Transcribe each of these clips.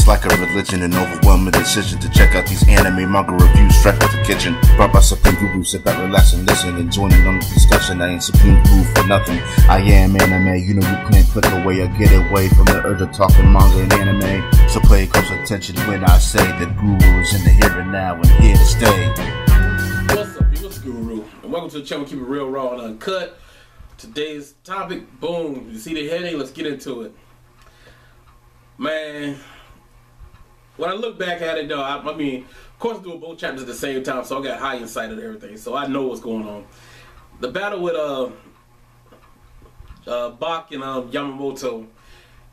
It's like a religion, an overwhelming decision to check out these anime manga reviews straight out the kitchen. Brought by Supreme Guru, sit back, relax and listen and join in on the discussion. I ain't Supreme Guru for nothing. I am anime, you know you can't click away or get away from the urge of talking manga and anime. So pay close attention when I say that Guru is in the here and now and here to stay. What's up, people? It's Guru, and welcome to the channel. Keep it real, raw, and uncut. Today's topic, boom. You see the heading? Let's get into it. Man, when I look back at it, though, I mean, of course, I'm doing both chapters at the same time, so I got high insight of everything, so I know what's going on. The battle with Bach and Yamamoto,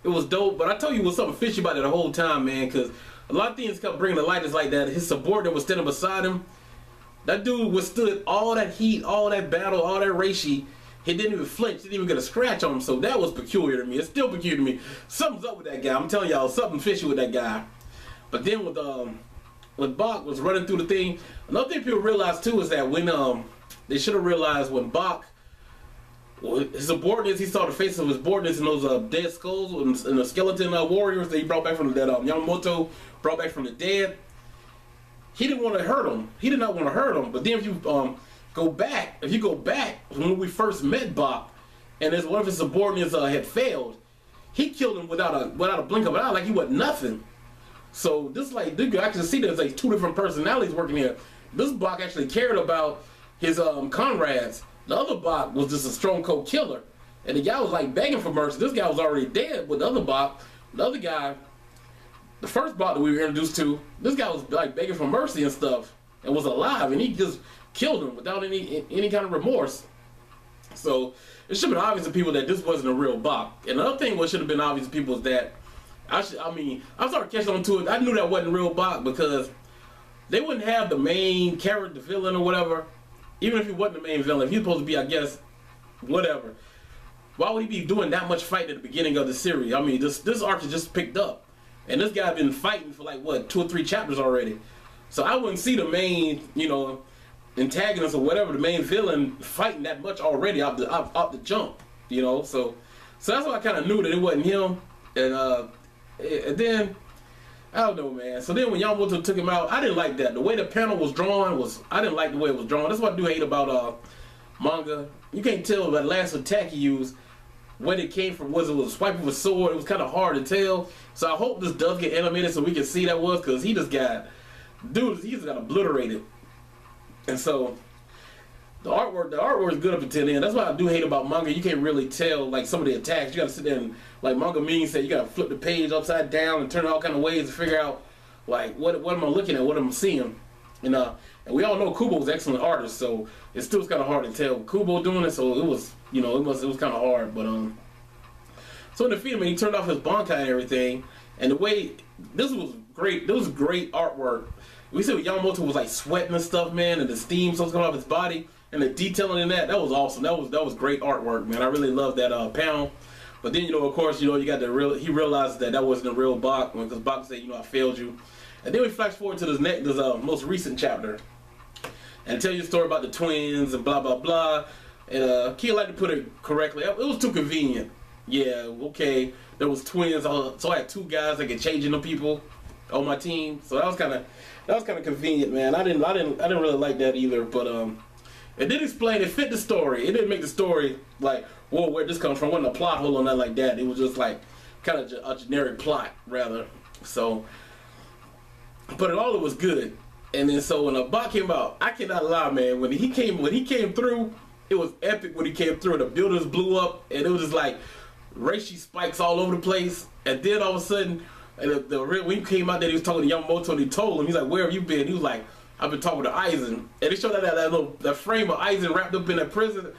it was dope, but I told you was something fishy about it the whole time, man, because a lot of things kept bringing to light is like that. His subordinate was standing beside him. That dude withstood all that heat, all that battle, all that reishi. He didn't even flinch, didn't even get a scratch on him, so that was peculiar to me. It's still peculiar to me. Something's up with that guy. I'm telling y'all, something fishy with that guy. But then when Bach was running through the thing, another thing people realize too is that when they should have realized when Bach, his subordinates, he saw the faces of his subordinates in those dead skulls and the skeleton warriors that he brought back from that Yamamoto brought back from the dead. He didn't want to hurt him. He did not want to hurt him. But then if you go back when we first met Bach, and as one of his subordinates had failed, he killed him without a blink of an eye, like he wasn't nothing. So this, like, you can actually see there's like two different personalities working here. This Bach actually cared about his comrades. The other Bach was just a stone cold killer, and the guy was like begging for mercy. This guy was already dead. With the other Bach, the other guy, the first Bach that we were introduced to, this guy was like begging for mercy and stuff, and was alive, and he just killed him without any kind of remorse. So it should have been obvious to people that this wasn't a real Bach. And another thing what should have been obvious to people is that I started catching on to it. I knew that wasn't real Bach because they wouldn't have the main character, the villain or whatever. Even if he wasn't the main villain, if he was supposed to be, I guess, whatever. Why would he be doing that much fighting at the beginning of the series? I mean, this arc has just picked up, and this guy been fighting for like what, 2 or 3 chapters already. So I wouldn't see the main, antagonist or whatever, the main villain fighting that much already off the jump, So that's why I kind of knew that it wasn't him. And then I don't know, man. So then when Yamamoto took him out, I didn't like that. The way the panel was drawn I didn't like the way it was drawn. That's what I do hate about manga. You can't tell that last attack he used when it came from. Was a swipe of a sword? It was kind of hard to tell. So I hope this does get animated so we can see that was, because he just got obliterated. And so the artwork is good up until then. That's what I do hate about manga. You can't really tell like some of the attacks. You gotta sit there and, like manga means that you gotta flip the page upside down and turn it all kind of ways to figure out like what am I looking at, what am I seeing. And we all know Kubo's an excellent artist, so it still was kind of hard to tell Kubo doing it. So it was it was kind of hard. But so in the film, he turned off his Bankai and everything, and the way this was great. This was great artwork. We said Yamamoto was like sweating and stuff, man, and the steam so coming off his body. And the detailing in that was awesome. That was great artwork, man. I really loved that panel. But then, of course, you got he realized that wasn't a real Bach, because Bach said, I failed you. And then we flash forward to this most recent chapter, and tell you a story about the twins and blah blah blah. And Kia like to put it correctly. It was too convenient. Yeah, okay. There was twins, so I had 2 guys that could change into people on my team. So that was kind of convenient, man. I didn't really like that either, but it did explain, it fit the story. It didn't make the story like, whoa, where'd this come from? It wasn't a plot hole on that like that. It was just like kind of a generic plot, rather. So, but it was good. And then so when Bach came out, I cannot lie, man. When he came through, it was epic when he came through. The buildings blew up, and it was just like reishi spikes all over the place. And then all of a sudden, and when he came out there, he was talking to Yamamoto, and he told him, he's like, "Where have you been?" He was like, "I've been talking to Aizen." And they showed that frame of Aizen wrapped up in that prison.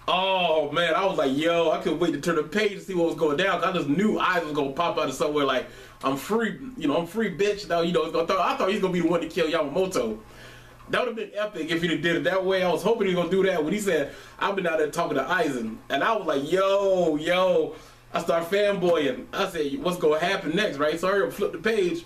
Oh man, I was like, yo, I couldn't wait to turn the page to see what was going down. Cause I just knew Aizen was gonna pop out of somewhere like, I'm free, I'm free, bitch. Now, I thought he was gonna be the one to kill Yamamoto. That would have been epic if he did it that way. I was hoping he was gonna do that when he said, "I've been out there talking to Aizen," and I was like, yo. I started fanboying. I said, what's gonna happen next, right? So I heard him flip the page.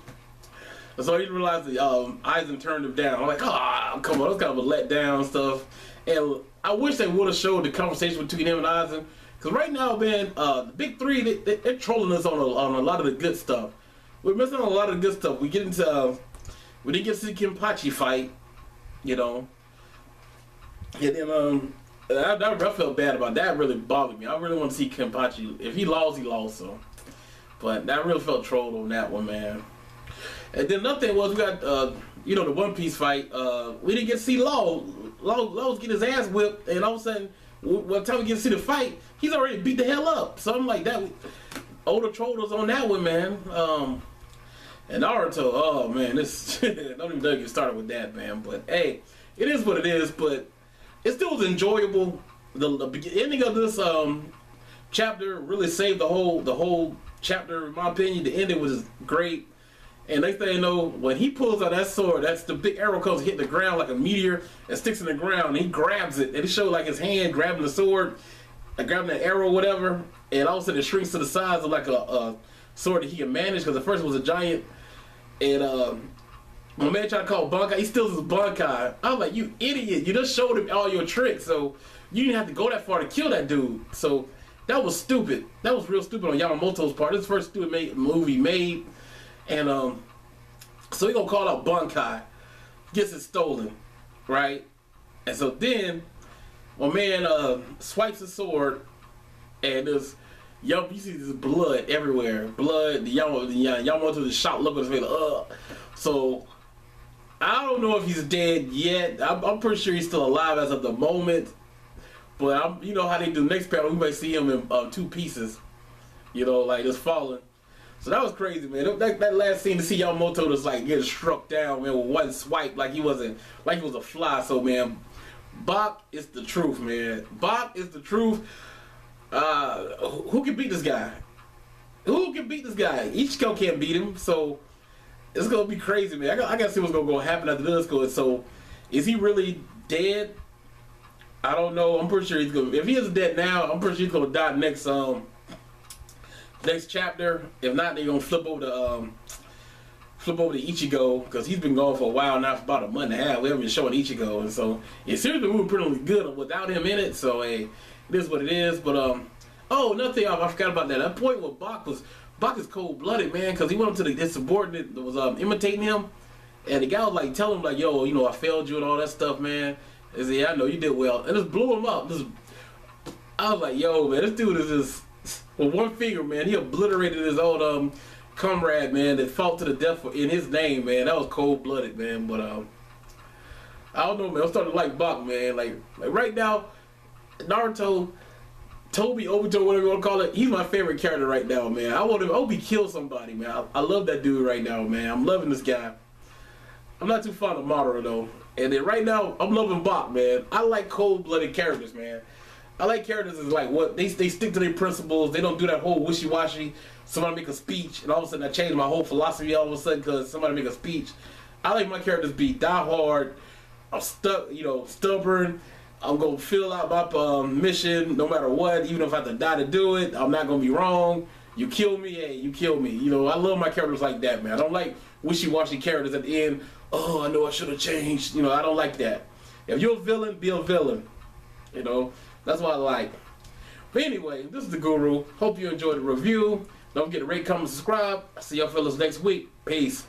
And so he realized that Aizen turned him down. I'm like, come on, that's kind of a letdown stuff. And I wish they would have showed the conversation between him and Aizen. Because right now, man, the big three, they're trolling us on a lot of the good stuff. we're missing a lot of good stuff. We get into we didn't get to see Kenpachi fight, you know, and then I felt bad about that. Really bothered me. I really want to see Kenpachi. If he lost, he lost. So, but that really felt trolled on that one, man. And then another thing was we got you know, the One Piece fight. We didn't get to see Law. Law was getting his ass whipped, and all of a sudden, by the time we get to see the fight, he's already beat the hell up. So I'm like, that older trolled us on that one, man. And Naruto, oh man, this don't even get started with that, man. But hey, it is what it is. But it still was enjoyable. The ending of this chapter really saved the whole chapter, in my opinion. The ending was great. And next thing you know, when he pulls out that sword, that's the big arrow comes hitting the ground like a meteor and sticks in the ground. And he grabs it, and it showed like his hand grabbing the sword, grabbing that arrow, whatever. And all of a sudden, it shrinks to the size of like a sword that he can manage. Because at first it was a giant. And my man tried to call Bankai. He steals his Bankai. I was like, you idiot! You just showed him all your tricks, so you didn't have to go that far to kill that dude. So that was stupid. That was real stupid on Yamamoto's part. This is the first stupid movie made. And so he gonna call out Bankai, gets it stolen, right? And so then my man swipes his sword, and there's you see this blood everywhere. Blood. The Yamamoto just shot, look at his face. So I don't know if he's dead yet. I'm pretty sure he's still alive as of the moment. But you know how they do next panel, we might see him in 2 pieces. You know, like just falling. So that was crazy, man. That last scene to see Yamamoto just like get struck down, man, with one swipe, like he was a fly. So man, Bach is the truth, man. Bach is the truth. Who can beat this guy? Who can beat this guy? Ichiko can't beat him, so it's gonna be crazy, man. I gotta see what's gonna happen after this. So, is he really dead? I don't know. I'm pretty sure he's gonna. If he is dead now, I'm pretty sure he's gonna die next chapter. If not, they're gonna flip over to Ichigo, because he's been gone for a while now, for about a month and a half. We haven't been showing Ichigo, and so it's seriously moving pretty good without him in it. So hey, it is what it is. But oh, another thing I forgot about that. That point where Bach is cold-blooded, man, because he went up to his subordinate that was imitating him, and the guy was like telling him like, yo, you know, I failed you and all that stuff, man. He said, yeah, I know you did well, and just blew him up. I was like, yo, man, this dude is just with one finger, man. He obliterated his old comrade, man, that fought to the death in his name, man. That was cold-blooded, man. But I don't know, man. I'm starting to like Bach, man. Like right now, Naruto, Toby, Obito, whatever you want to call it, he's my favorite character right now, man. I hope he kills somebody, man. I love that dude right now, man. I'm loving this guy. I'm not too fond of Madara, though. And then right now, I'm loving Bach, man. I like cold-blooded characters, man. I like characters that's like what they stick to their principles. They don't do that whole wishy-washy. Somebody make a speech, and all of a sudden I change my whole philosophy all of a sudden because somebody make a speech. I like my characters be die hard. I'm stuck, you know, stubborn. I'm gonna fill out my mission no matter what, even if I have to die to do it. I'm not gonna be wrong. You kill me, hey, you kill me. You know, I love my characters like that, man. I don't like wishy-washy characters at the end. Oh, I know I should have changed. You know, I don't like that. If you're a villain, be a villain. You know, that's what I like. But anyway, this is the Guru. Hope you enjoyed the review. Don't forget to rate, comment, subscribe. I'll see y'all fellas next week. Peace.